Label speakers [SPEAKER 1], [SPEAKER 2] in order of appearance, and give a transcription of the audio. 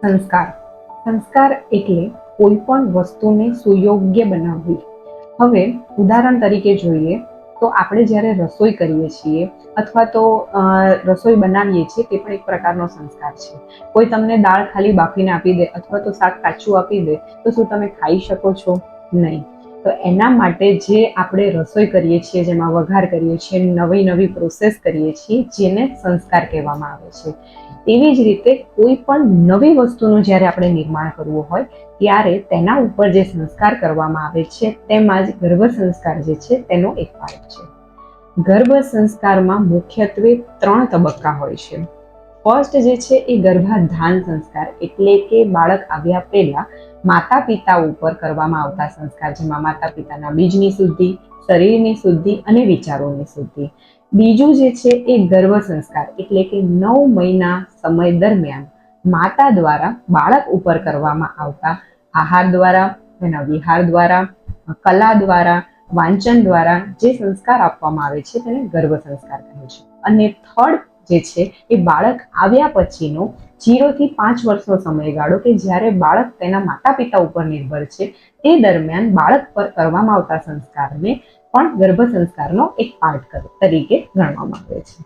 [SPEAKER 1] સંસ્કાર સંસ્કાર એટલે કોઈ પણ વસ્તુને સુયોગ્ય બનાવવી. હવે ઉદાહરણ તરીકે જોઈએ તો આપણે જ્યારે રસોઈ કરીએ છીએ અથવા તો રસોઈ બનાવીએ છીએ તે પણ એક પ્રકારનો સંસ્કાર છે. કોઈ તમને દાળ ખાલી બાફીને આપી દે અથવા તો શાક કાચું આપી દે તો શું તમે ખાઈ શકો છો? નહીં. તો એના માટે જે આપણે રસોઈ કરીએ છીએ, જેમાં વઘાર કરીએ છીએ, નવી નવી પ્રોસેસ કરીએ છીએ, જેને સંસ્કાર કહેવામાં આવે છે. એવી જ રીતે કોઈ પણ નવી વસ્તુનું જ્યારે આપણે નિર્માણ કરવું હોય ત્યારે તેના ઉપર જે સંસ્કાર કરવામાં આવે છે તેમાં જ ગર્ભ સંસ્કાર જે છે તેનો એક પાર્ટ છે. ગર્ભ સંસ્કારમાં મુખ્યત્વે 3 તબક્કા હોય છે. ફર્સ્ટ જે છે એ ગર્ભાધાન સંસ્કાર, એટલે કે બાળક આવ્યા પહેલા માતા પિતા ઉપર કરવામાં આવતા સંસ્કાર, જેમાં માતા પિતાના બીજની શુદ્ધિ, શરીરની શુદ્ધિ અને વિચારોની શુદ્ધિ. બીજું જે છે એ ગર્ભ સંસ્કાર, એટલે કે 9 મહિના સમય દરમિયાન માતા દ્વારા બાળક ઉપર કરવામાં આવતા આહાર દ્વારા, એના વિહાર દ્વારા, કલા દ્વારા, વાંચન દ્વારા જે સંસ્કાર આપવામાં આવે છે તેને ગર્ભ સંસ્કાર કહે છે. અને થર્ડ જે છે એ બાળક આવ્યા પછીનો 0 થી 5 વર્ષનો સમયગાળો, કે જ્યારે બાળક તેના માતા પિતા ઉપર નિર્ભર છે, તે દરમિયાન બાળક પર કરવામાં આવતા સંસ્કારને પણ ગર્ભ સંસ્કારનો એક પાર્ટ તરીકે ગણવામાં આવે છે.